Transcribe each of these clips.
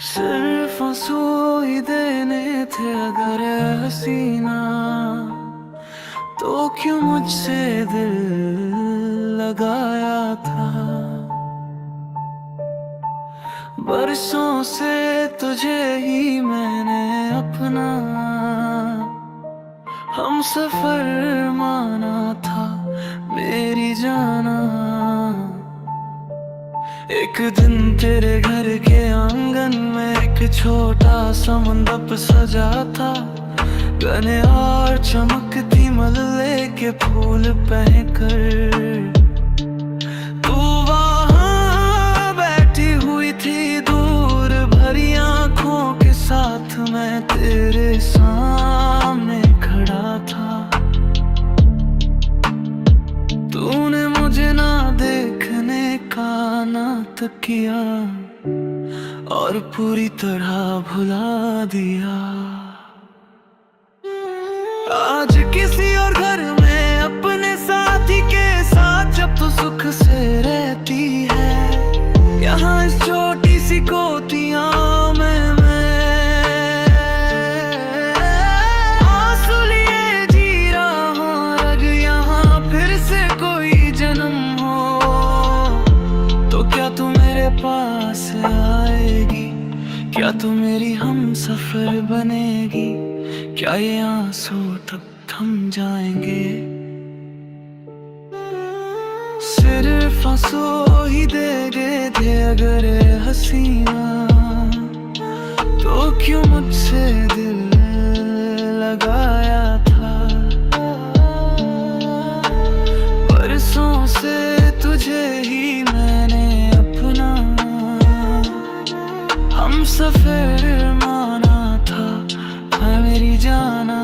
सिर्फ आंसू ही देने थे अगर हसीना, तो क्यों मुझसे दिल लगाया था। बरसों से तुझे ही मैंने अपना हम सफर माना था, मेरी जाना। एक दिन तेरे घर के आंगन में एक छोटा सा मंडप सजा था। गने और चमकती मल्ले के फूल पहनकर तू वहाँ बैठी हुई थी, दूर भरी आंखों के साथ मैं तेरे सामने खड़ा था। तूने मुझे ना देखने का नाटक किया और पूरी तरह भुला दिया। आज किसी और घर में अपने साथी के साथ जब तू सुख से रहती है, यहाँ इस छोटी सी कोठरियाँ में मैं आंसू लिए जी रहा हूँ। अगर यहाँ फिर से कोई जन्म हो तो क्या तू मेरे पास आएगी? क्या तू मेरी हम सफर बनेगी? क्या ये आंसू तब थम जाएंगे? सिर्फ आंसू ही देगे थे अगर हसीना, तो क्यों मुझसे दिल लगाया था। बरसों से तुझे ही मैंने अपना हम सफर माना था, है मेरी जाना।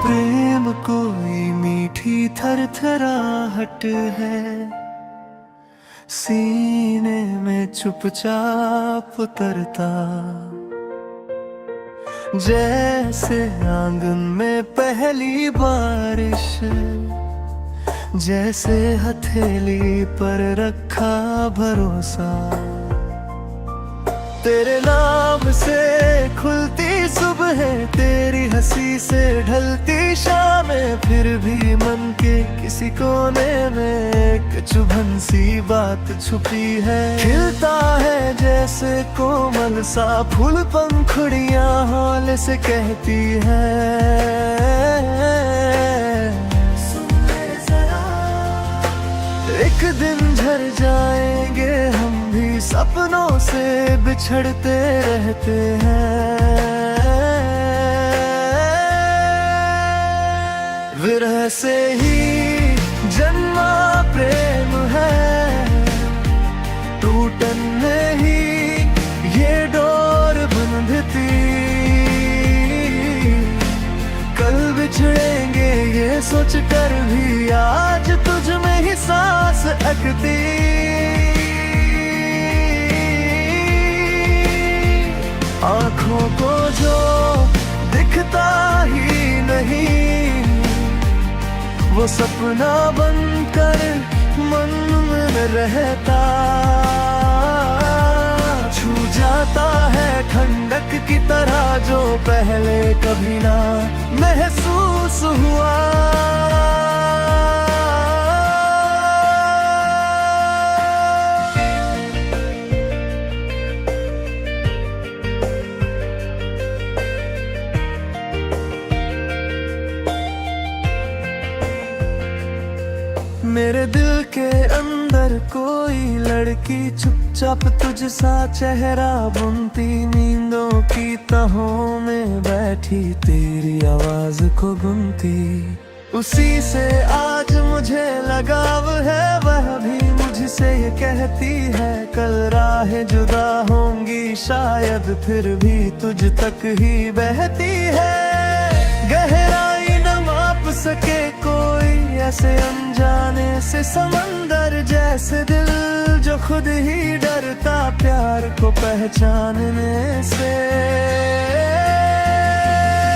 प्रेम कोई मीठी थरथराहट है, सीने में चुपचाप उतरता। जैसे आंगन में पहली बारिश, जैसे हथेली पर रखा भरोसा। तेरे नाम से खुलती सुबह, तेरी हंसी से ढलती शामें, फिर भी मन के किसी कोने में एक चुभन सी बात छुपी है। खिलता है जैसे कोमल सा फूल, पंखुड़ियां हौले से कहती है सुन ले जरा, एक दिन झर जाएंगे हम भी, सपनों से बिछड़ते रहते हैं। विरह से ही जन्मा प्रेम है, टूटन नहीं ये डोर बंधती। कल बिछड़ेंगे ये सोच कर भी आज तुझ में ही सांस अटकती। आँखों को जो दिखता ही नहीं, वो सपना बनकर मन में रहता। छू जाता है ठंडक की तरह जो पहले कभी ना महसूस हुआ। मेरे दिल के अंदर कोई लड़की चुपचाप तुझ सा चेहरा बुनती, नींदों की तहों में बैठी तेरी आवाज को गुनती। उसी से आज मुझे लगाव है, वह भी मुझसे ये कहती है कल राहें जुदा होंगी शायद, फिर भी तुझ तक ही बहती है। गहराई न माप सके कोई ऐसे अनजाने से समंदर जैसे दिल जो खुद ही डरता प्यार को पहचानने से।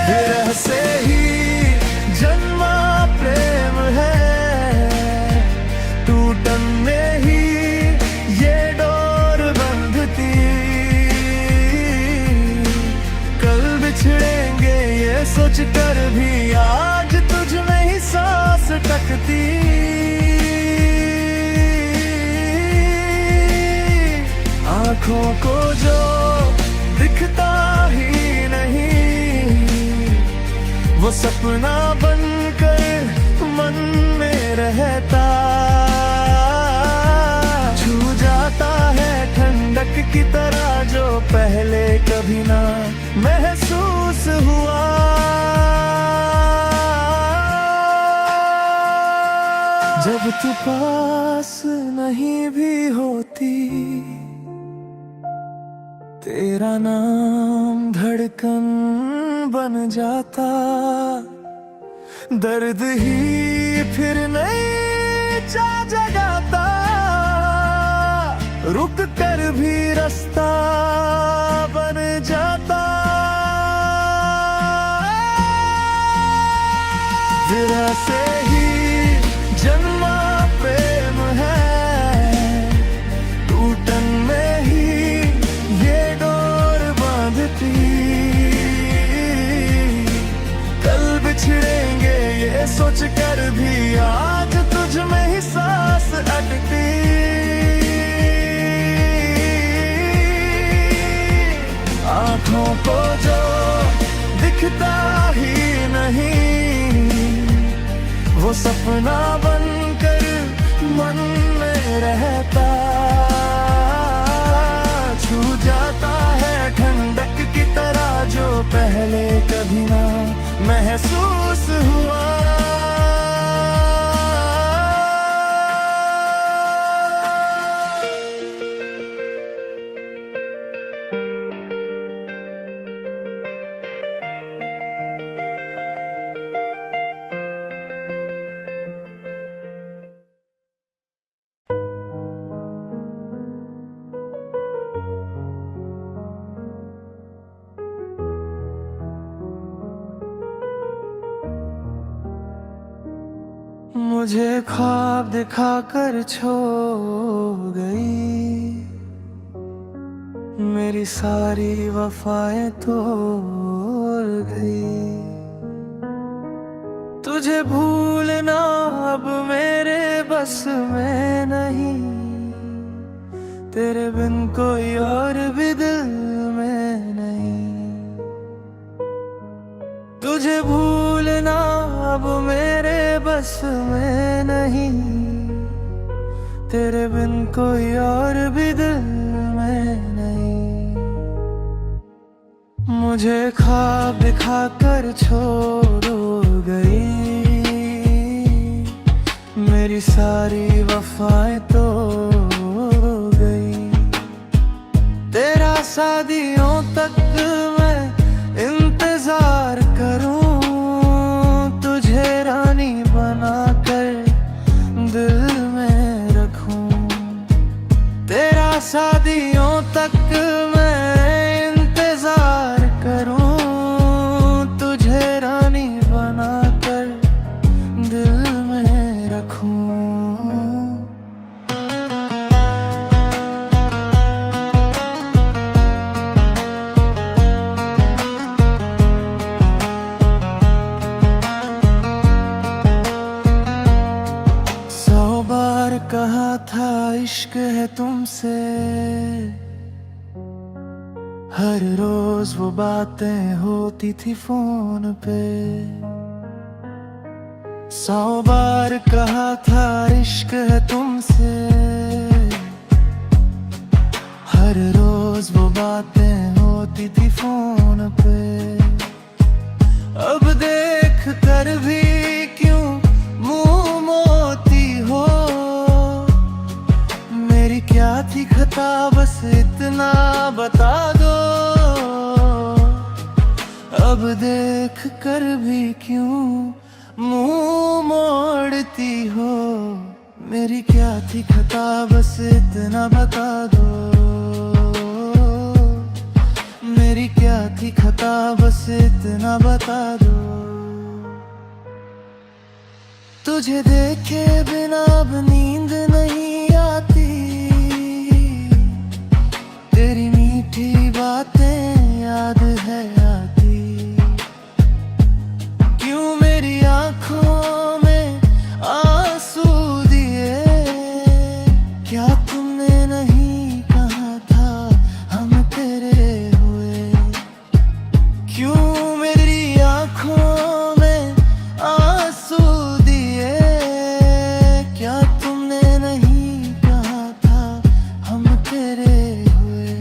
विरह से ही जन्मा प्रेम है, टूटन में ही ये डोर बंधती। कल बिछड़ेंगे ये सोच कर भी आज तुझ में ही सांस टकती। आँखों को जो दिखता ही नहीं वो सपना बनकर मन में रहता। छू जाता है ठंडक की तरह जो पहले कभी ना महसूस हुआ। जब तू पास नहीं भी होती, तेरा नाम धड़कन बन जाता। दर्द ही फिर नहीं चा जगाता, रुक कर भी रास्ता बन जाता। विरह से ही जन्मा प्रेम है, टूटन में ही ये डोर बांधती। कल बिछड़ेंगे ये सोच कर भी आज तुझ में ही सांस अटकती। आँखों को जो दिखता ही नहीं वो सपना बनकर मन में रहता। छू जाता है ठंडक की तरह जो पहले कभी ना महसूस हुआ। मुझे ख्वाब दिखाकर छोड़ गई, मेरी सारी वफाएं तोड़ गई। तुझे भूलना अब मेरे बस में नहीं, तेरे बिन कोई और भी दिल में नहीं। तुझे भूलना अब मेरे बस में नहीं, तेरे बिन कोई और भी दिल में नहीं। मुझे ख्वाब दिखाकर छोड़ गई, मेरी सारी वफाएं तोड़ गई। तेरा शादियों तक मैं इंतजार करूं, तुझे रानी बनाकर दिल में रखूं। तेरा शादियों तक मैं इंतजार करूं, तुझे रानी बनाकर दिल में रखूं। कहा था इश्क है तुमसे, हर रोज वो बातें होती थी फोन पे। 100 बार कहा था इश्क है तुमसे, हर रोज वो बातें होती थी फोन पे। अब देख कर भी क्यों मुंह मोती हो, मेरी क्या थी खता बस इतना बता दो। अब देख कर भी क्यों मुंह मोड़ती हो, मेरी क्या थी खता बस इतना बता दो। मेरी क्या थी खता बस इतना बता दो। तुझे देखे बिना अब नींद नहीं आती, तेरी मीठी बातें याद है आती। क्यों मेरी आंखों में आंसू दिए, क्या तुमने नहीं कहा था हम तेरे हुए। क्यों मेरी आंखों में आंसू दिए, क्या तुमने नहीं कहा था हम तेरे हुए।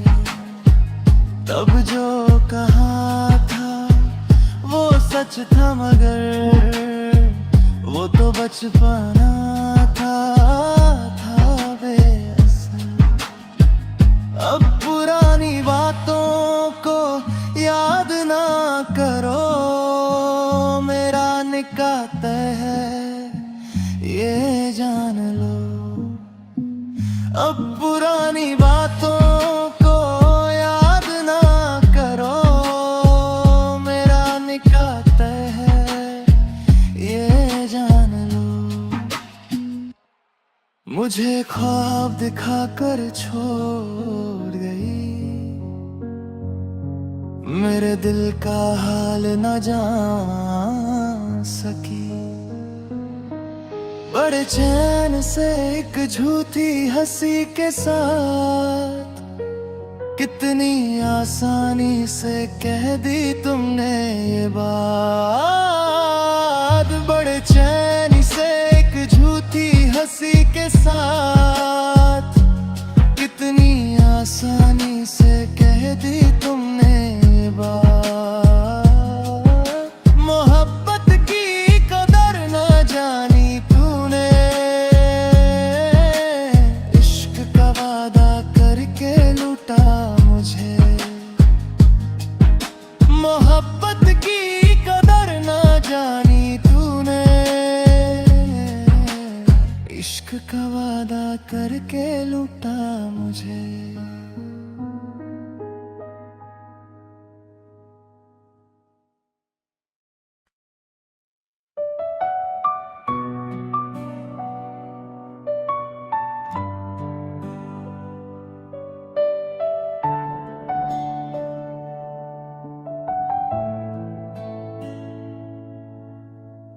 तब जो कहा था वो सच था, मगर वो तो बचपना था बेअसर। अब पुरानी बातों को याद ना करो, मेरा निकाह तय है ये जान लो। अब पुरानी बातों को याद ना करो, मेरा निकाह तय है ये जान लो। मुझे ख्वाब दिखाकर छोड़ गई, मेरे दिल का हाल न जान सकी। बड़े चैन से एक झूठी हंसी के साथ, कितनी आसानी से कह दी तुमने ये बात। बड़े चैन से एक झूठी हंसी के साथ, कितनी आसानी से कह दी तुमने ये बात। मोहब्बत की कदर न जानी तूने, इश्क का वादा करके लूटा मुझे। मोहब्बत की कदर न जानी तूने, इश्क का वादा करके लूटा मुझे।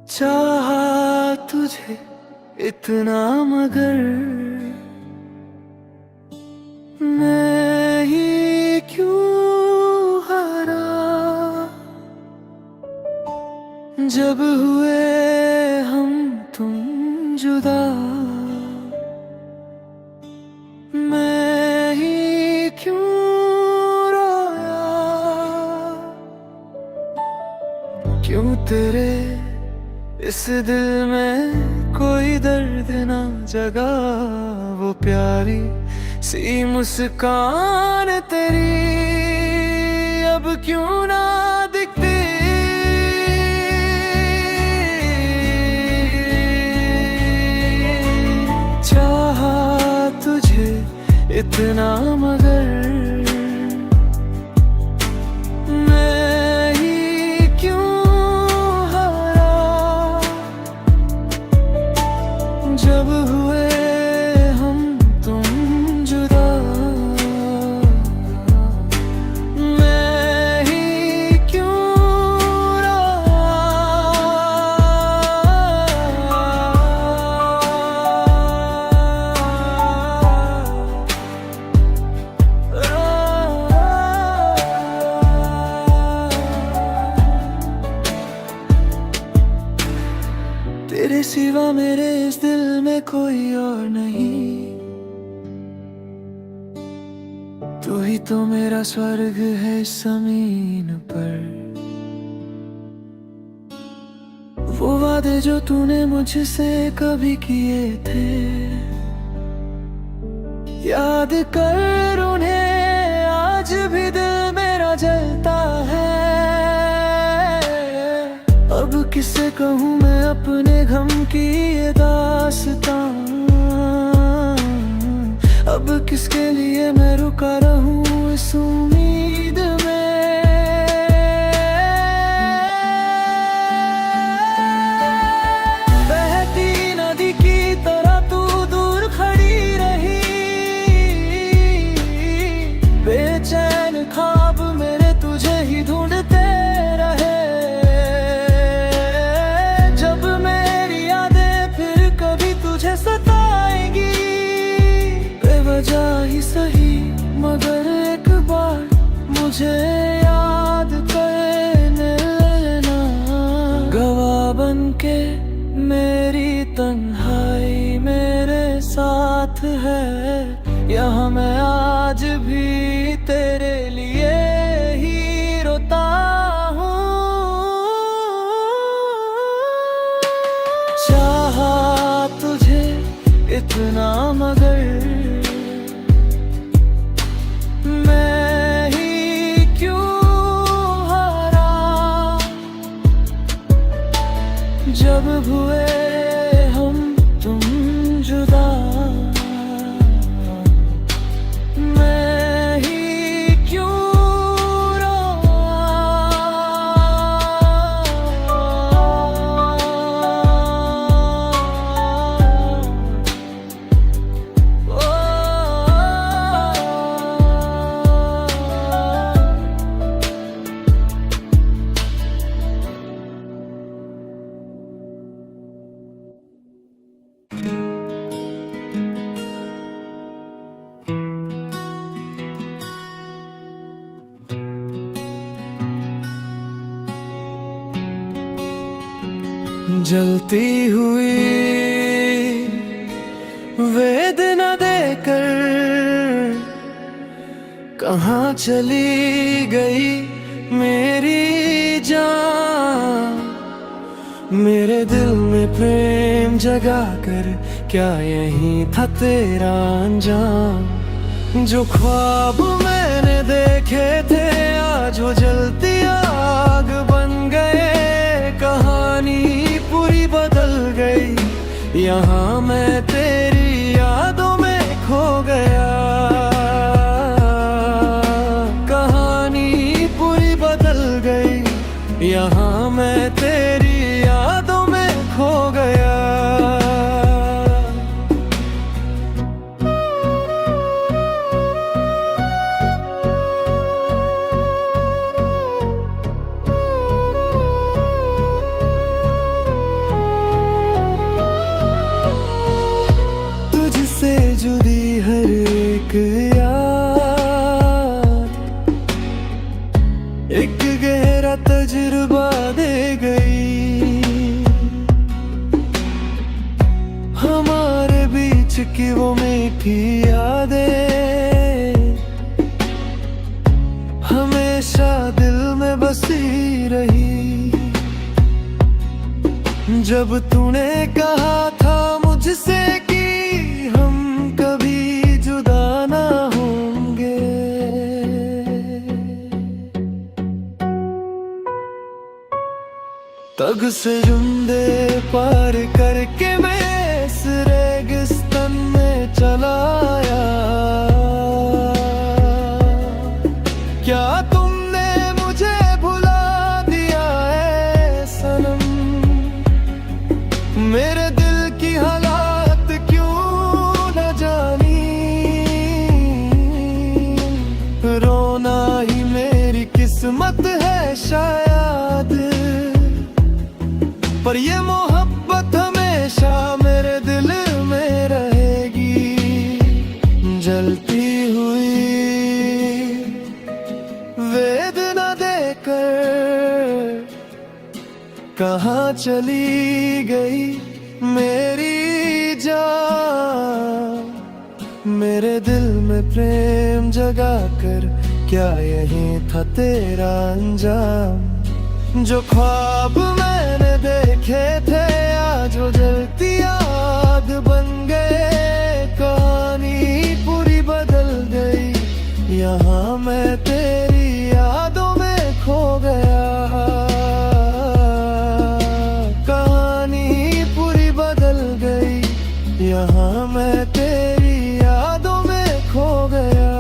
चाहा तुझे इतना मगर मैं ही क्यों हारा, जब हुए हम तुम जुदा। मैं ही क्यों रोया, क्यों तेरे इस दिल में कोई दर्द ना जगा। वो प्यारी सी मुस्कान तेरी अब क्यों ना दिखती। चाहा तुझे इतना मगर मैं ही क्यों हारा, जब हुए हम तुम जुदा। मैं ही क्यों तेरे सिवा मेरे इस दिल में कोई और नहीं। तू ही तो मेरा स्वर्ग है इस जमीन पर। वो वादे जो तूने मुझसे कभी किए थे, याद कर उन्हें, आज भी दिल मेरा जलता है। अब किसे कहूँ मैं अपने गम की ये दास्तां, अब किसके लिए मैं रुका रहूं इस उम्मीद में। बहती नदी की तरह तू दूर खड़ी रही, बेचैन ख्वाब मेरे तुझे ही ढूंढते रहे। जब मेरी यादें फिर कभी तुझे सताएंगी, बेवजह ही सही मगर एक बार मुझे याद करने लेना। गवाह बनके मेरी तन्हाई मेरे साथ है, यहाँ मैं आज भी तेरे लिए ही रोता हूँ। चाहा तुझे इतना मगर मैं ही क्यों हारा। जब हुए हम तुम जुदा, मैं ही क्यों रोआ। जलती हुई वेदना देकर कहाँ चली गई मेरी जान। मेरे दिल में प्रेम जगा कर क्या यही था तेरा अंजाम। जो ख्वाब मैंने देखे थे आज वो जलती आग बन गए। कहानी पूरी बदल गई, यहाँ मैं तेरी यादों में खो गया। कहानी पूरी बदल गई, यहाँ मैं तेरी यादों में खो गया। जुदी हर एक याद एक गहरा तजुर्बा दे गई। हमारे बीच की वो मीठी यादें हमेशा दिल में बसी रही। जब तूने कहा था मुझसे कि हम कभी जुदा ना होंगे, तग से जुंदे पार करके मैं इस रेगिस्तान में चला आया। क्या तुमने मुझे भुला दिया है सनम? मेरे दिल की हालात क्यों न जानी? रोना ही मेरी किस्मत है शायद, पर ये मोहब्बत हमेशा मेरे दिल में रहेगी। जलती हुई वेदना देकर कहाँ चली गई मेरी जान, मेरे दिल में प्रेम जगा कर क्या यही था तेरा अंजाम। जो ख्वाब मैंने देखे थे आज वो जलती याद बन गए, कहानी पूरी बदल गई, यहाँ मैं तेरी यादों में खो गया। कहानी पूरी बदल गई, यहाँ मैं तेरी यादों में खो गया।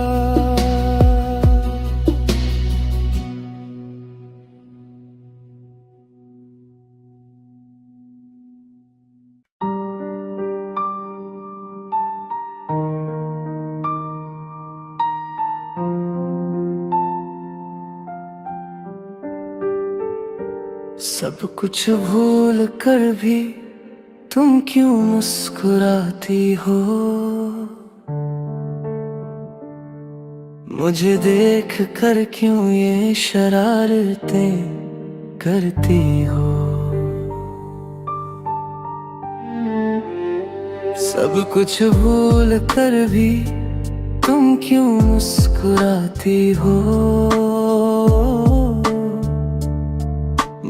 सब कुछ भूल कर भी तुम क्यों मुस्कुराती हो, मुझे देख कर क्यों ये शरारतें करती हो। सब कुछ भूल कर भी तुम क्यों मुस्कुराती हो,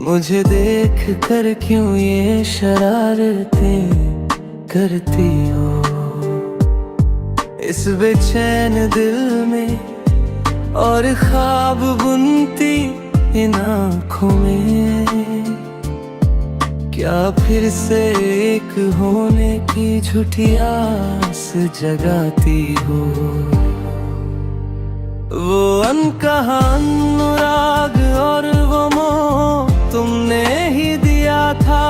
मुझे देख कर क्यों ये शरारतें करती हो। इस बेचैन दिल में और ख्वाब बुनती इन आँखों में, क्या फिर से एक होने की झूठी आस जगाती हो। वो अनकहा अनुराग और वो मोह तुमने ही दिया था,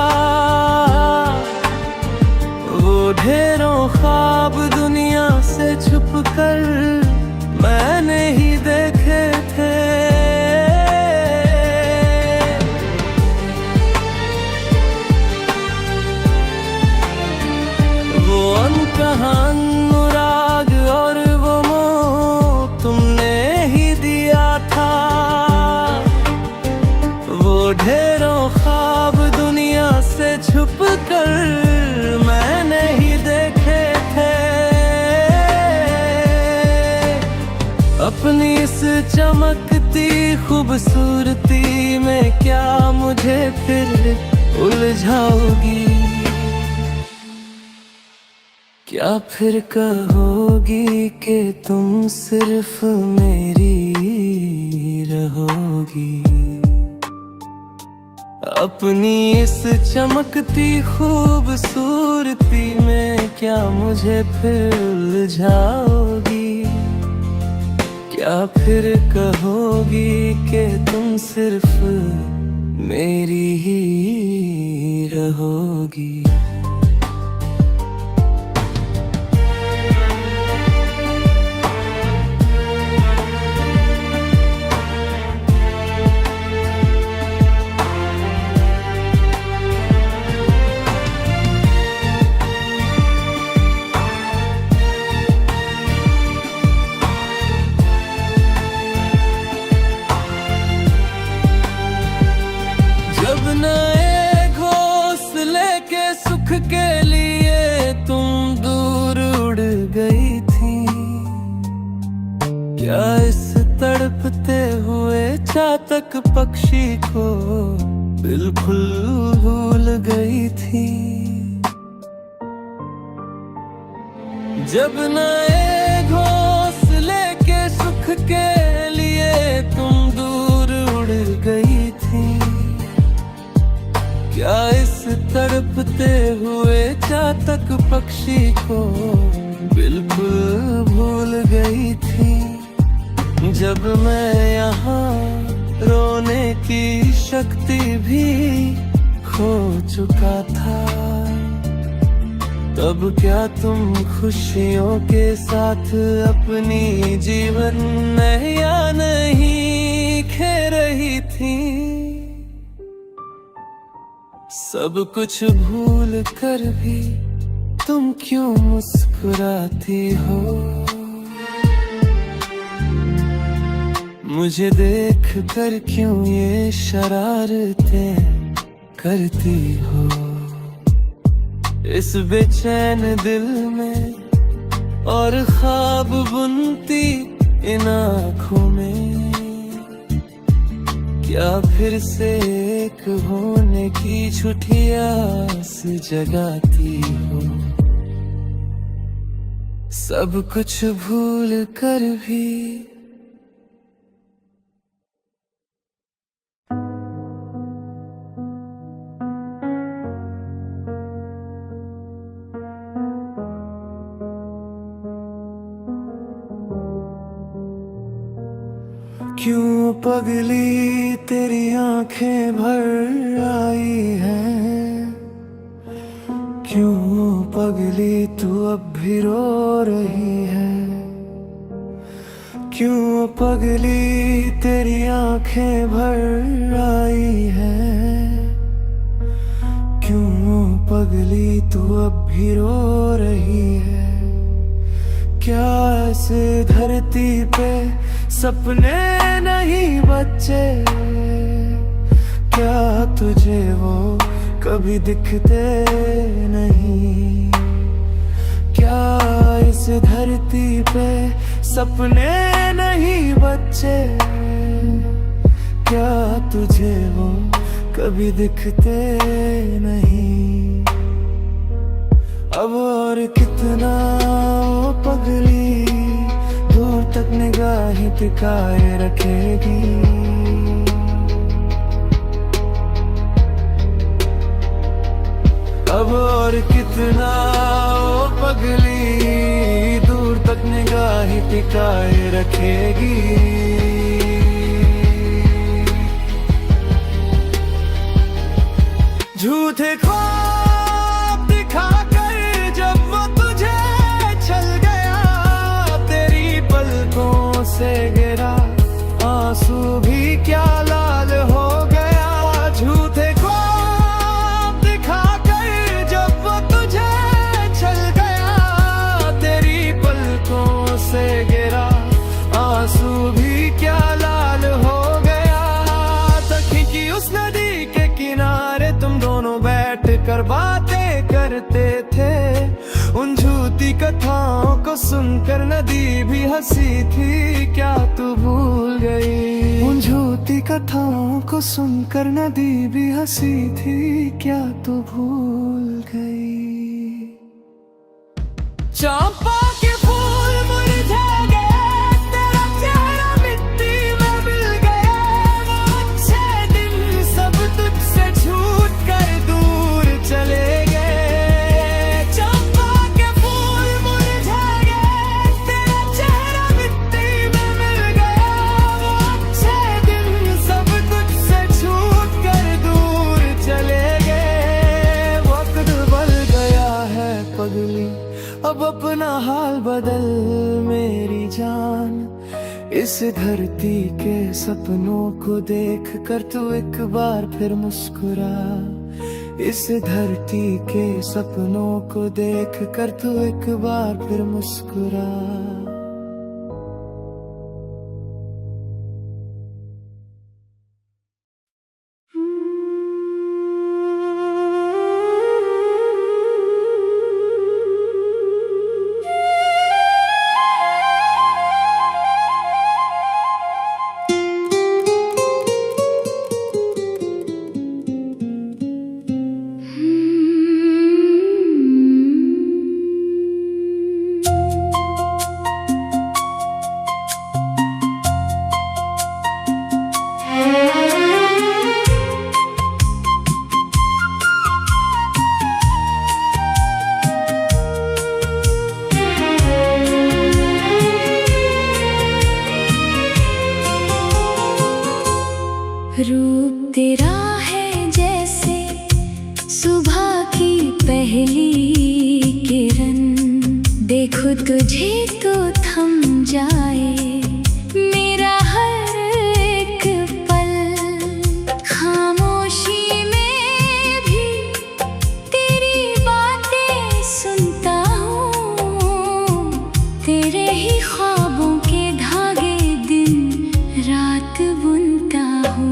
वो ढेरों ख्वाब दुनिया से छुप कर मैंने ही देखे थे। वो अनकहा अनुराग और वो मोह तुमने ही दिया था, ढेरों ख्वाब दुनिया से छुप कर मैंने ही देखे थे। अपनी इस चमकती खूबसूरती में क्या मुझे फिर उलझाओगी, क्या फिर कहोगी कि तुम सिर्फ मेरी रहोगी। अपनी इस चमकती खूबसूरती में क्या मुझे फिर उलझाओगी, क्या फिर कहोगी कि तुम सिर्फ मेरी ही रहोगी। नए घोंसले के सुख के लिए तुम दूर उड़ गई थी, क्या इस तड़पते हुए चातक पक्षी को बिल्कुल भूल गई थी। जब नए घोंसले के सुख के लिए तुम दूर उड़ गई थी, क्या इस तड़पते हुए चातक पक्षी को बिल्कुल भूल गई थी। जब मैं यहाँ रोने की शक्ति भी खो चुका था, तब क्या तुम खुशियों के साथ अपनी जीवन नैया नहीं खे रही थी। सब कुछ भूल कर भी तुम क्यों मुस्कुराती हो, मुझे देख कर क्यों ये शरारतें करती हो इस बेचैन दिल में, और ख्वाब बुनती इन आँखों में। क्या फिर से एक होने की झूठी आस जगाती हो, सब कुछ भूल कर भी। क्यों पगली तेरी आंखें भर आई हैं, क्यों पगली तू अब भी रो रही है। क्यों पगली तेरी आंखें भर आई हैं, क्यों पगली तू अब भी रो रही है। क्या इस धरती पे सपने नहीं बच्चे, क्या तुझे वो कभी दिखते नहीं। क्या इस धरती पे सपने नहीं बच्चे, क्या तुझे वो कभी दिखते नहीं। अब और कितना वो पगली दूर तक निगाहें टिकाए रखेगी। अब और कितना वो पगली दूर तक निगाहें टिकाए रखेगी। झूठे ख्वाब दिखाकर जब वो तुझे छल गया, तेरी पलकों से गिरा आंसू भी क्या लाल हो गया। झूठे ख्वाब दिखाकर जब वो तुझे छल गया, तेरी पलकों से गिरा आंसू भी क्या लाल हो गया। तकी की उस नदी के किनारे तुम दोनों बैठ कर बातें करते थे, उन झूठी कथाओं को सुनकर नदी भी हंसी थी, क्या तू भूल गई। उन झूठी कथाओं को सुनकर नदी भी हंसी थी, क्या तू भूल गई। चंपा के फूल मुरझा गए, तेरा चेहरा मिट्टी में मिल गया। वो अच्छे दिन सब तुझसे छूट कर दूर चले गए। चंपा के फूल मुरझा गए, तेरा चेहरा मिट्टी में मिल गया। वो अच्छे दिन सब तुझसे छूट कर दूर चले गए। वक्त बदल गया है पगली, अब अपना हाल बदल मेरी जान। इस धरती के सपनों को देख कर तू एक बार फिर मुस्कुरा। इस धरती के सपनों को देख कर तू एक बार फिर मुस्कुरा। रूप तेरा है जैसे सुबह की पहली किरण, देखो तुझे तो थम जाए मेरा हर एक पल। खामोशी में भी तेरी बातें सुनता हूँ, तेरे ही ख्वाबों के धागे दिन रात बुनता हूँ,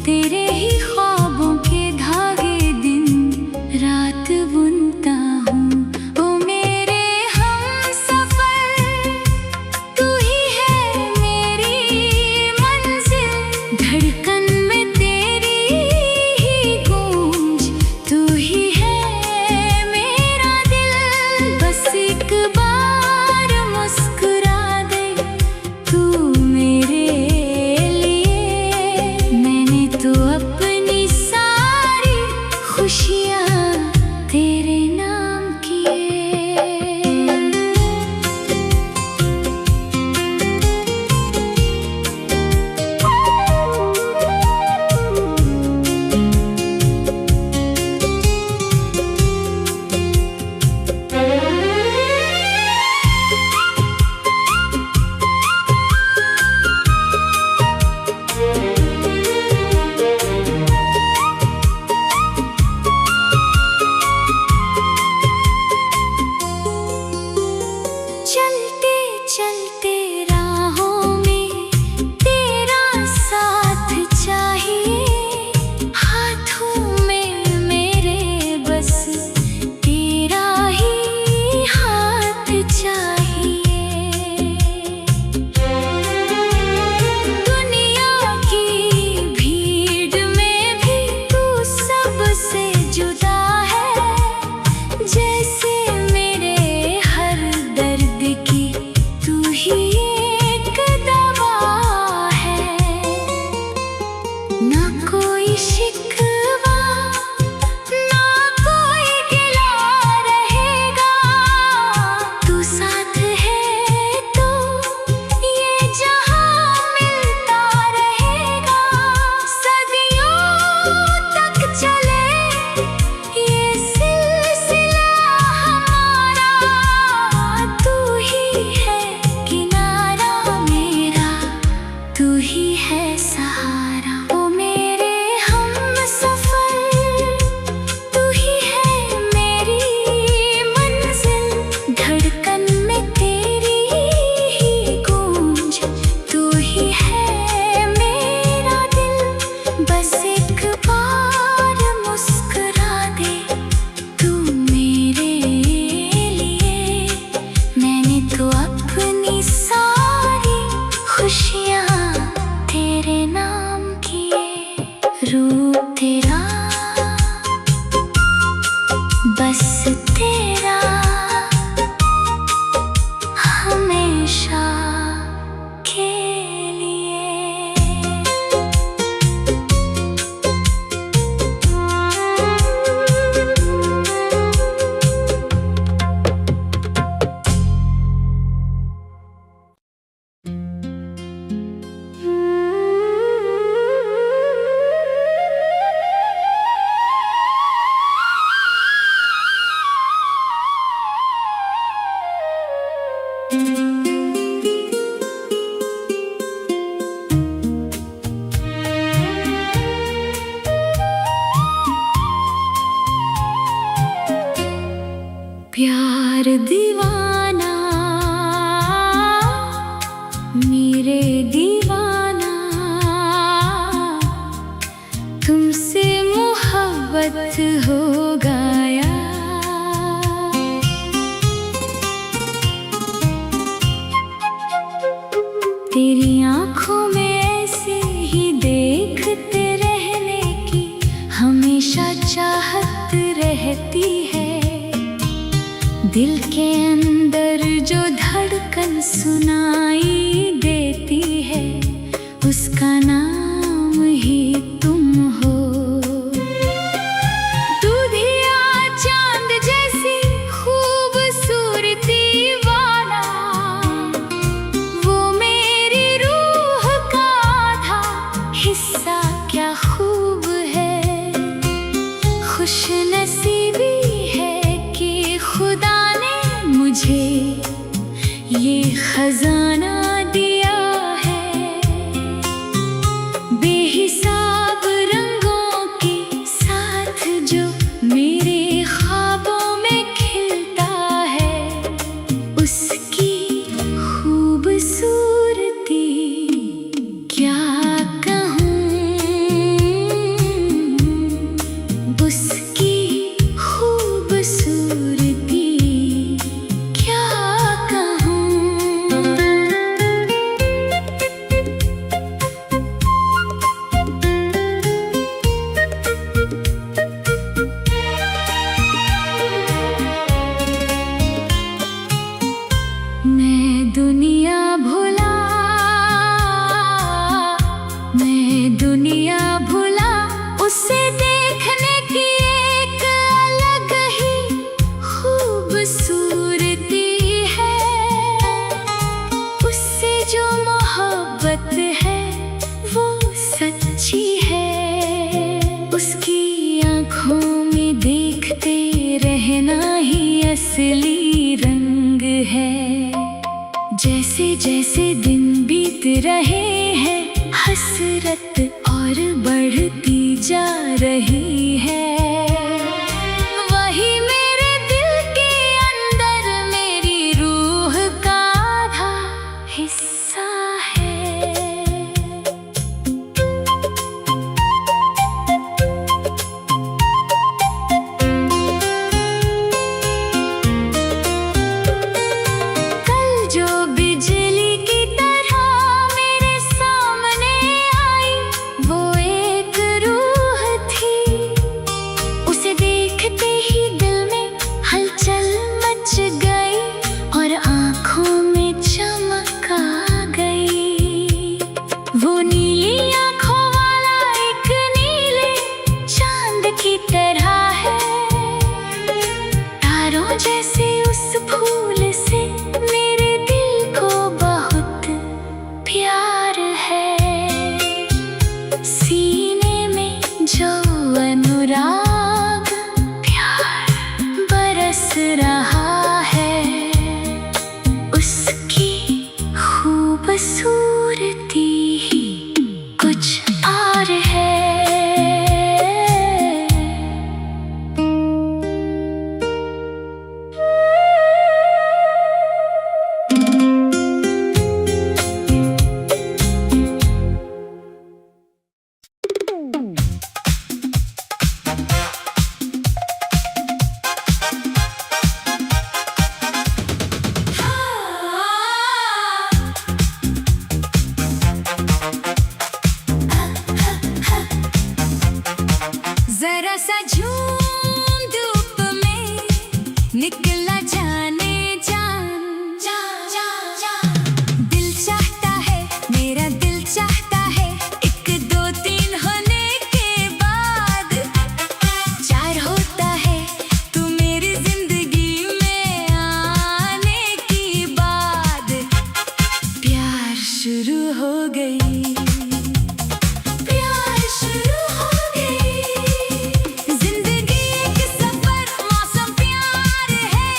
तेरे ही ख्वाब प्यार दीवाना मेरे दीवाना, तुमसे मोहब्बत हो गया। तेरी आँखों में ऐसे ही देखते रहने की हमेशा चाहत रहती है। दिल के अंदर जो धड़कन सुनाई देती है, उसका नाम ही तुम हो। दूधिया चांद जैसी खूबसूरती वाला, वो मेरी रूह का आधा हिस्सा क्या खूब है। खुश नसीबी है कि खुदा मुझे ये खजाना दिया है। बेहिसाब रंगों के साथ जो मेरे ख्वाबों में खिलता है, उसकी खूबसूरती क्या कहूँ, उसकी खूबसूरती दुनिया भुला उसे देखने की एक अलग ही खूबसूरती है। उससे जो मोहब्बत है वो सच्ची है। उसकी आँखों में देखते रहना ही असली रंग है। जैसे जैसे दिन बीत रहे हैं, हसरत और बढ़ती जा रही है। वही मेरे दिल के अंदर मेरी रूह का आधा हिस्सा है। कल जो बिजली की जैसे उस फूल से मेरे दिल को बहुत प्यार है। सीने में जो अनुराग प्यार बरस रहा है, उसकी खूबसूरती ही कुछ और है। जरा सा झूम धूप में निकला जाने जान, दिल चाहता है मेरा दिल चाहता है, 1 2 3 होने के बाद 4 होता है। तू मेरी जिंदगी में आने की बाद प्यार शुरू हो गई। जिंदगी एक सफर मौसम प्यार है।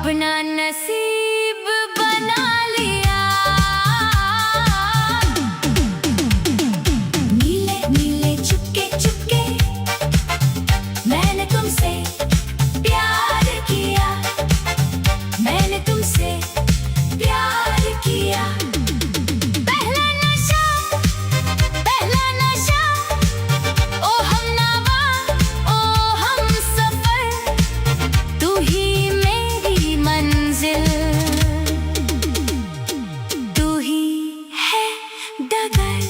अपना नसीब बना लिया। नीले नीले चुपके चुपके मैंने तुमसे प्यार किया, मैंने तुमसे प्यार किया। पहला नशा ओ हमनामा ओ हम सफर, तू ही मेरी मंजिल, तू ही है डगर।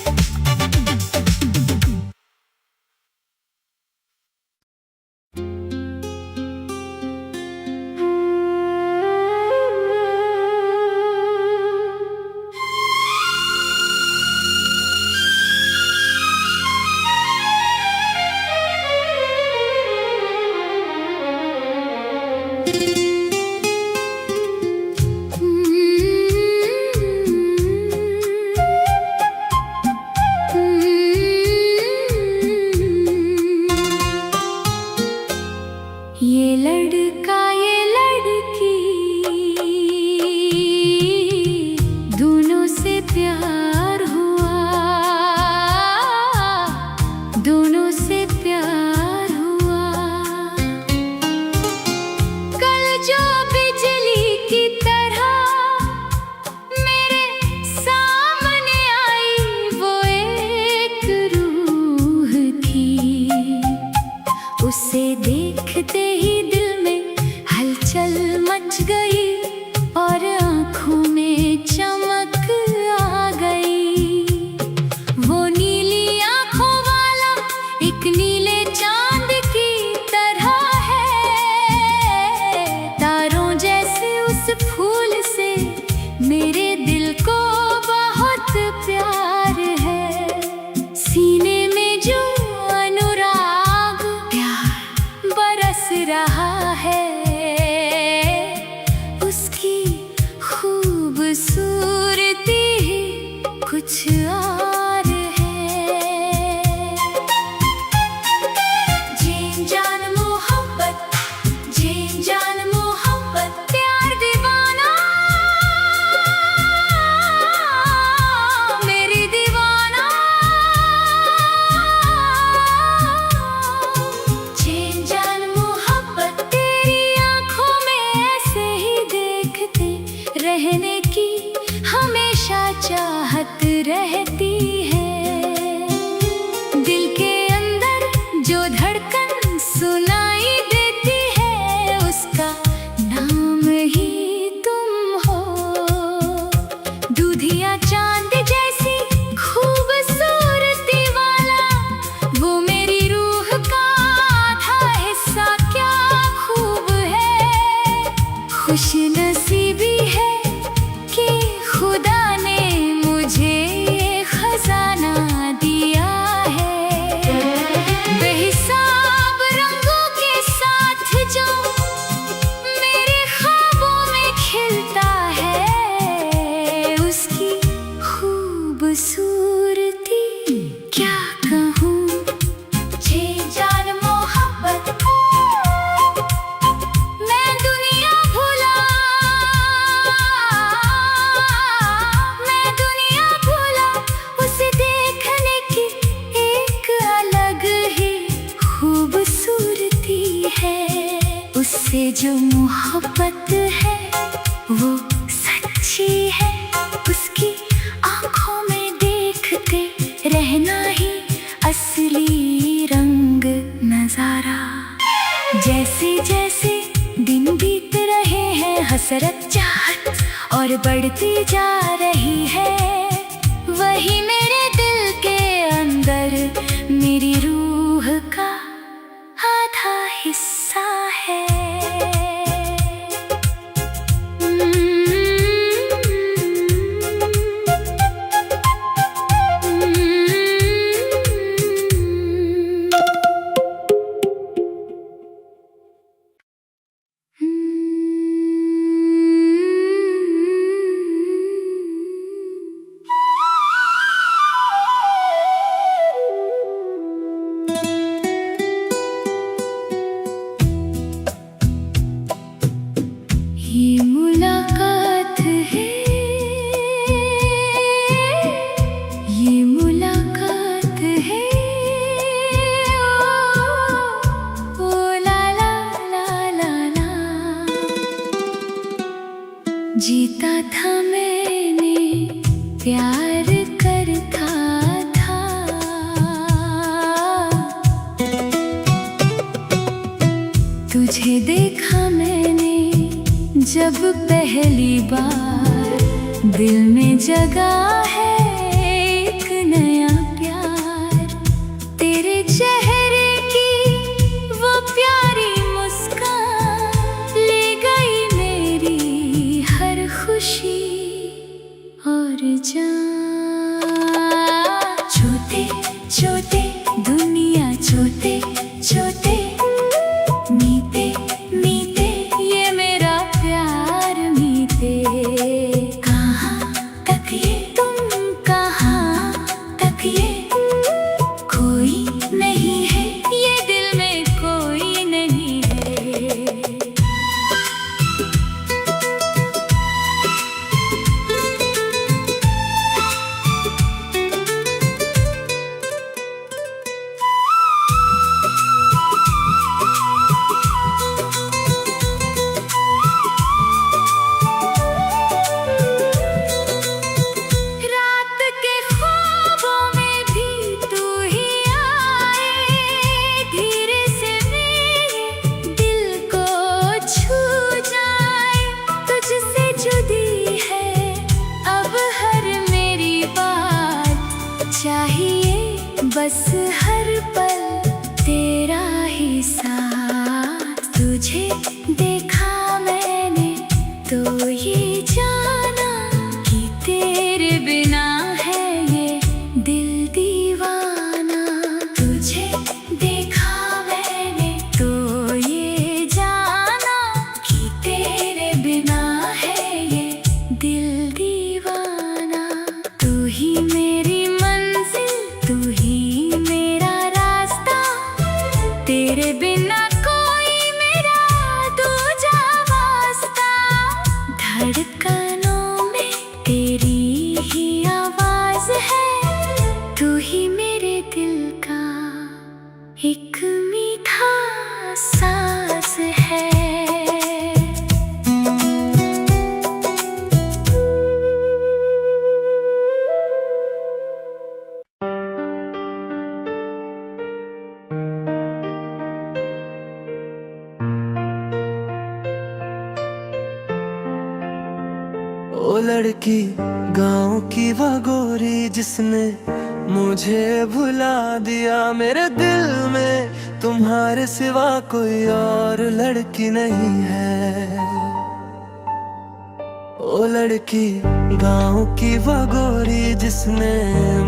ये लड़का ये लड़की दोनों से प्यार हुआ, दोनों से प्यार हुआ। कल जो बिजली की तरह मेरे सामने आई, वो एक रूह थी। उसे देखते ही दिल में हलचल मच गई और आँखों में चमक आ गई। वो नीली आँखों वाला एक नीले चांद की तरह है, तारों जैसे उस फूल से मेरे दिल को बहुत प्यार है। सीने में जो अनुराग प्यार बरस रहा है, उसकी खूबसूरती ही कुछ और है। जीन जान मोहब्बत, जीन जान मोहब्बत, प्यार दीवाना मेरी दीवाना। जीन जान मोहब्बत, तेरी आँखों में ऐसे ही देखते रहने की हमेशा चाहत रहती है। दिल के अंदर जो धड़कन सुनाई देती है, उसका नाम ही तुम हो। दूधिया चांद जैसी खूबसूरती वाला, वो मेरी रूह का आधा हिस्सा, क्या खूब है। खुश नसीबी है कि खुदा ने मुझे ये खजाना दिया है। बेहिसाब रंगों के साथ जो मेरे ख्वाबों में खिलता है, उसकी खूबसूरती क्या कहूँ। जीन जान मोहब्बत, मैं दुनिया भुला, मैं दुनिया भुला, उसे देखने की एक अलग ही खूबसूरती है। उससे जो मोहब्बत है वो सच्ची है, उसकी आँखों में देखते रहना ही असली रंग नजारा। जैसे जैसे दिन बीत रहे हैं, हसरत चाहत और बढ़ती जा रही है। वही मेरे दिल के अंदर मेरी रूह का आधा हिस्सा है। जीता था मैंने प्यार करता था, तुझे देखा मैंने जब पहली बार, दिल में जगा है एक नया प्यार। तेरे चेहरे की वो प्यारी मुस्कान ले गई मेरी हर खुशी और जान। छोटे छोटे दुनिया छोटे छोटे, मीते मीते ये मेरा प्यार मीते। कहाँ तक ये तुम, कहाँ तक ये, कोई नहीं है ये दिल में, कोई नहीं है। रात के ख्वाबों में भी तू ही आए, धीरे से मेरे दिल को छू जाए। तुझसे जुदी है अब हर मेरी बात, चाहिए बस हर पल तेरा ही साथ। तुझे देखा मैंने तो ये जाना कि तेरे बिना है ये दिल दीवाना। तुझे देखा मैंने तो ये जाना कि तेरे बिना है ये दिल दीवाना। तू ही मेरी मंजिल, तू ही मेरा रास्ता, तेरे बिना कोई मेरा दूजा वास्ता। धड़कनों में तेरी ही आवाज है, तू ही मेरे दिल का एक मीठा सांस है। ओ लड़की गांव की वह गोरी जिसने मुझे भुला दिया, मेरे दिल में तुम्हारे सिवा कोई और लड़की नहीं है। ओ लड़की गांव की वह गोरी जिसने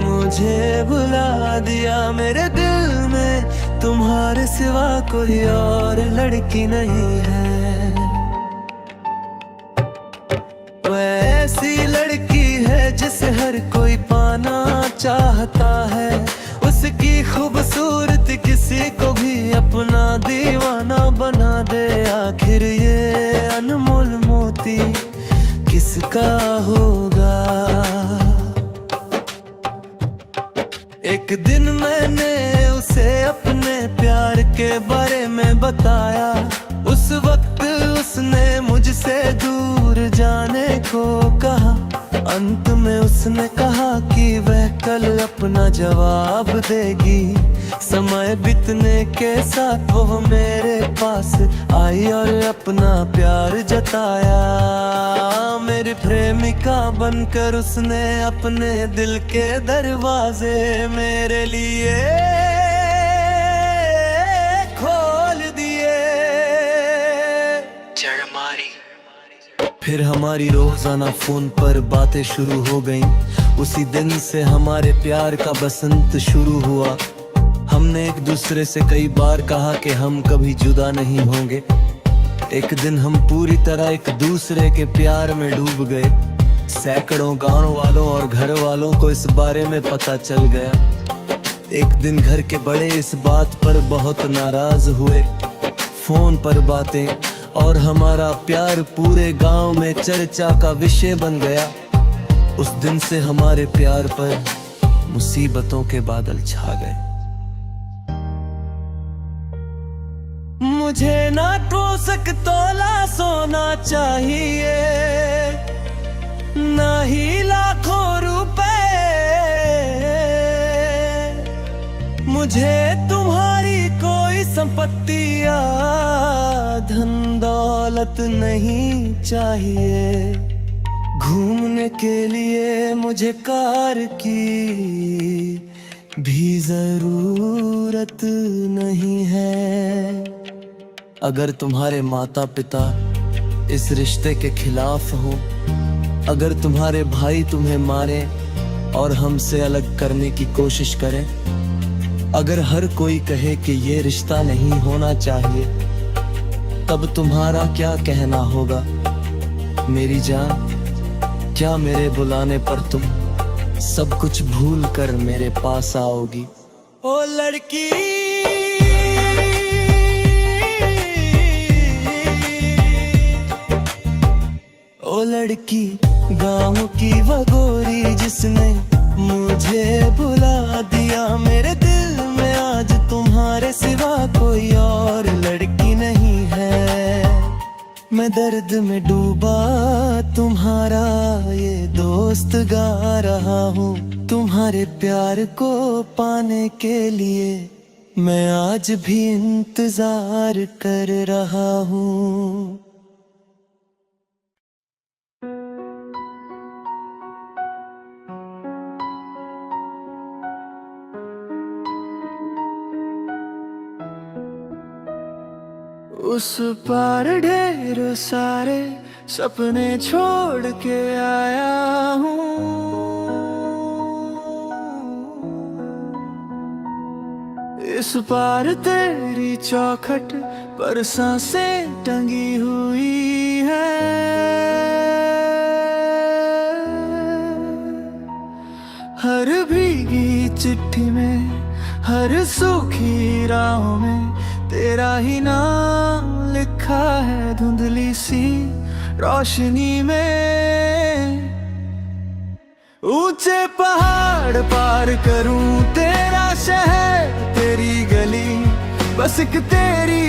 मुझे भुला दिया, मेरे दिल में तुम्हारे सिवा कोई और लड़की नहीं है। ऐसी लड़की है जिसे हर कोई पाना चाहता है, उसकी खूबसूरती किसी को भी अपना दीवाना बना दे। आखिर ये अनमोल मोती किसका होगा? एक दिन मैंने उसे अपने प्यार के बारे में बताया, उस वक्त उसने मुझसे दूर जाने को कहा। अंत में उसने कहा कि वह कल अपना जवाब देगी। समय बीतने के साथ वो मेरे पास आई और अपना प्यार जताया। मेरी प्रेमिका बनकर उसने अपने दिल के दरवाजे मेरे लिए खोल दिए। फिर हमारी रोजाना फोन पर बातें शुरू हो गईं। उसी दिन से हमारे प्यार का बसंत शुरू हुआ। हमने एक दूसरे से कई बार कहा कि हम कभी जुदा नहीं होंगे। एक दिन हम पूरी तरह एक दूसरे के प्यार में डूब गए। सैकड़ों गांव वालों और घर वालों को इस बारे में पता चल गया। एक दिन घर के बड़े इस बात पर बहुत नाराज हुए। फोन पर बातें और हमारा प्यार पूरे गांव में चर्चा का विषय बन गया। उस दिन से हमारे प्यार पर मुसीबतों के बादल छा गए। मुझे ना तो तोला सोना चाहिए, ही लाखों रुपए। मुझे तुम्हारी कोई संपत्ति या धन दौलत नहीं चाहिए। घूमने के लिए मुझे कार की भी जरूरत नहीं है। अगर तुम्हारे माता पिता इस रिश्ते के खिलाफ हो, अगर तुम्हारे भाई तुम्हें मारे और हमसे अलग करने की कोशिश करें, अगर हर कोई कहे कि ये रिश्ता नहीं होना चाहिए, तब तुम्हारा क्या कहना होगा मेरी जान? क्या मेरे बुलाने पर तुम सब कुछ भूल कर मेरे पास आओगी? ओ लड़की, ओ लड़की, गाँव की वो गोरी जिसने मुझे बुला दिया। मेरे दिल में आज तुम्हारे सिवा कोई और लड़की नहीं है। मैं दर्द में डूबा तुम्हारा ये दोस्त गा रहा हूँ। तुम्हारे प्यार को पाने के लिए मैं आज भी इंतजार कर रहा हूँ। उस पार ढेर सारे सपने छोड़ के आया हूँ। इस पार तेरी चौखट पर सांसें टंगी हुई है। हर भीगी चिट्ठी में, हर सूखी राहों में तेरा ही नाम लिखा है धुंधली सी रोशनी में। ऊंचे पहाड़ पार करूं तेरा शहर, तेरी गली, बस एक तेरी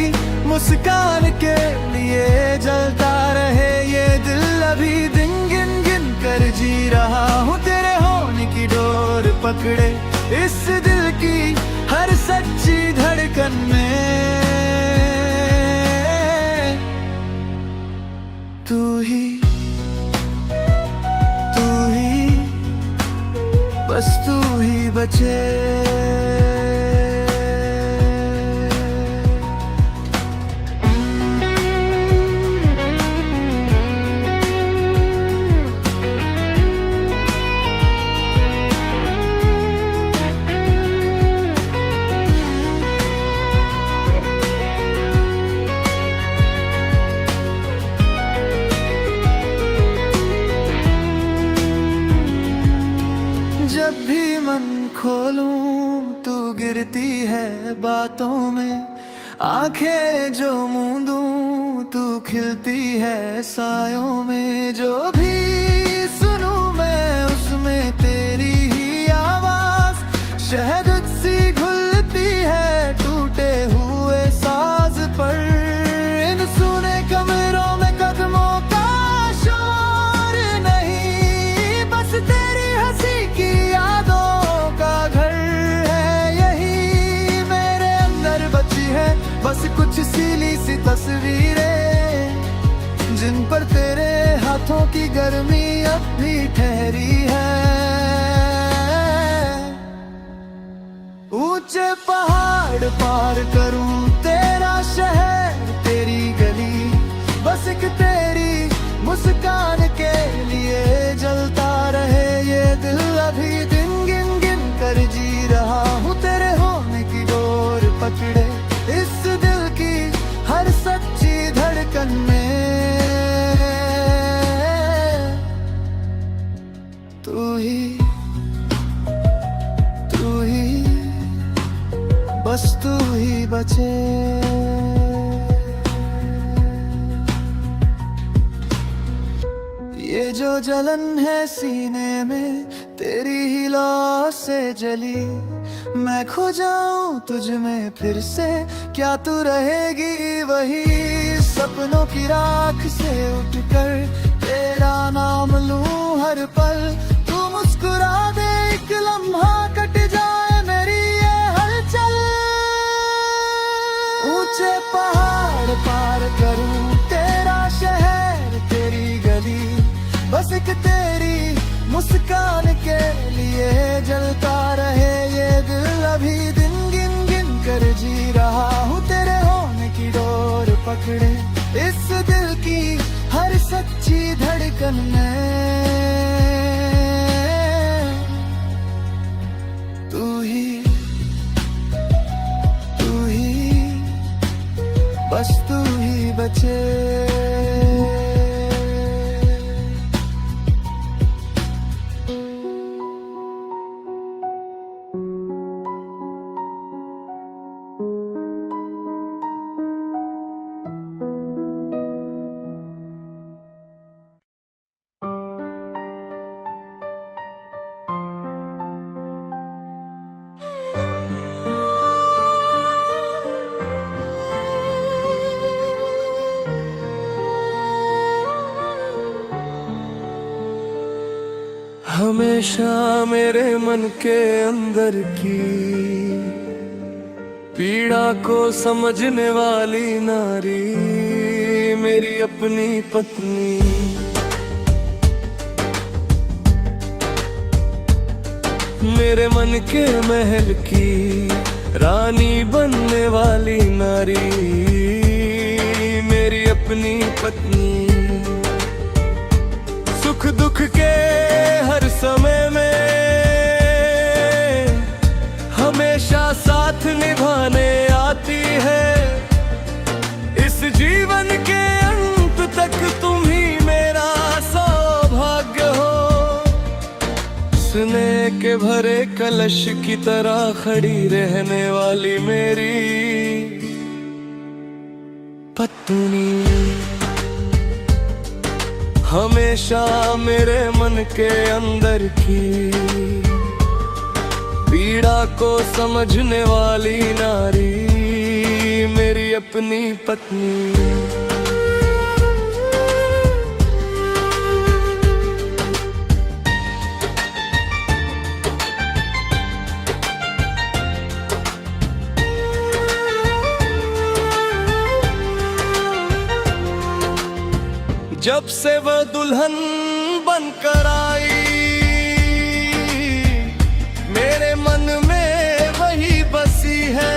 मुस्कान के लिए जलता रहे ये दिल। अभी दिन गिन गिन कर जी रहा हूँ तेरे होने की डोर पकड़े, इस दिल की हर सच्ची धड़कन में। तू ही, बस तू ही बचे। जब भी मन खोलूं तू गिरती है बातों में, आंखें जो मूंदूं तू खिलती है सायों में। जो भी सुनूं मैं उसमें तेरी ही आवाज, शहद सी घुलती है टूटे हुए साज पर। इन सुने कमरों में कदमों का शोर नहीं, बस तेरी हंसी की यादों का घर है यही मेरे अंदर बची है। बस कुछ सीली सी तस्वीरें जिन पर तेरे हाथों की गर्मी अब भी ठहरी है। ऊंचे पहाड़ पार करूं तेरा शहर, तेरी गली, बस एक तेरी मुस्कान के लिए जलता रहे ये दिल। अभी दिन गिन गिन कर जी रहा हूँ तेरे होने की डोर पकड़े, इस दिल की हर सच्ची धड़कन में। तू ही, बस तू ही बचे। ये जो जलन है सीने में तेरी ही लौ से जली, मैं खो जाऊं तुझ में फिर से क्या तू रहेगी वही। सपनों की राख से उठकर तेरा नाम लूं हर हर पल तू मुस्कुरा दे, एक लम्हा कट जाए मेरी ये हलचल। ऊंचे पहाड़ पार करूं तेरा शहर तेरी गली, बस एक तेरी मुस्कान के लिए जलता रहे ये दिल। अभी दिन गिन गिन कर जी रहा हूँ तेरे होने की डोर पकड़े, इस दिल की हर सच्ची धड़कन में तू ही बस तू ही बचे। हमेशा मेरे मन के अंदर की पीड़ा को समझने वाली नारी मेरी अपनी पत्नी। मेरे मन के महल की रानी बनने वाली नारी मेरी अपनी पत्नी। सुख दुख के हर समय में हमेशा साथ निभाने आती है। इस जीवन के अंत तक तुम ही मेरा सौभाग्य हो। स्नेह के भरे कलश की तरह खड़ी रहने वाली मेरी पत्नी। हमेशा मेरे मन के अंदर की पीड़ा को समझने वाली नारी मेरी अपनी पत्नी। जब से वह दुल्हन बनकर आई मेरे मन में वही बसी है।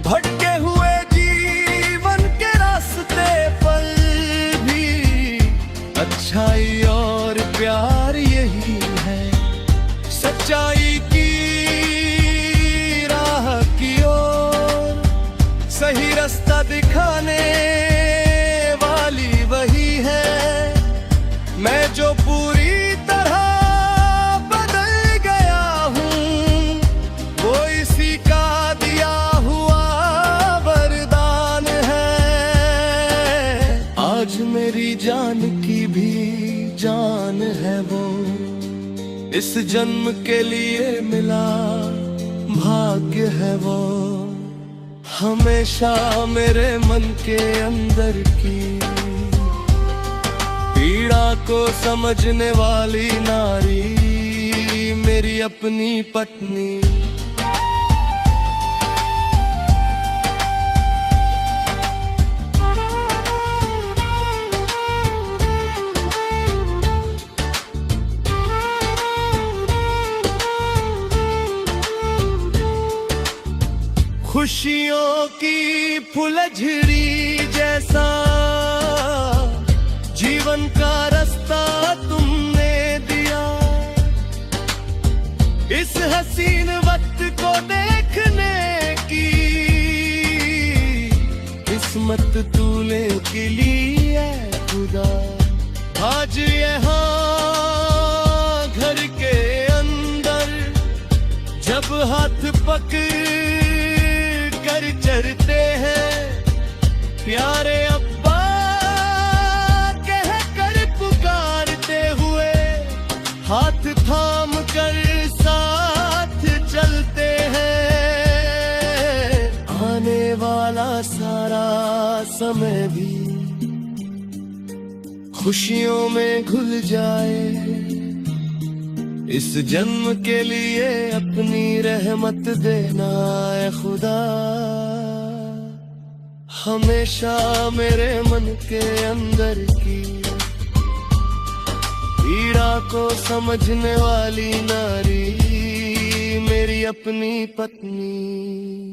भटके हुए जीवन के रास्ते पर भी अच्छाई और प्यार यही है। सच्चाई की राह की ओर सही रास्ता दिखाने वही है। मैं जो पूरी तरह बदल गया हूँ वो इसी का दिया हुआ वरदान है। आज मेरी जान की भी जान है वो, इस जन्म के लिए मिला भाग्य है वो। हमेशा मेरे मन के अंदर की पीड़ा को समझने वाली नारी मेरी अपनी पत्नी। खुशियों की फुलझड़ी जैसा जीवन का रास्ता तुमने दिया। इस हसीन वक्त को देखने की किस्मत तूने के लिए खुदा। आज यहाँ घर के अंदर जब हाथ पकड़ कर चलते हैं प्यारे अब्बा कह कर पुकारते हुए, हाथ थाम कर साथ चलते हैं। वाला सारा समय भी खुशियों में घुल जाए। इस जन्म के लिए अपनी रहमत देना है खुदा, हमेशा मेरे मन के अंदर की पीड़ा को समझने वाली नारी मेरी अपनी पत्नी।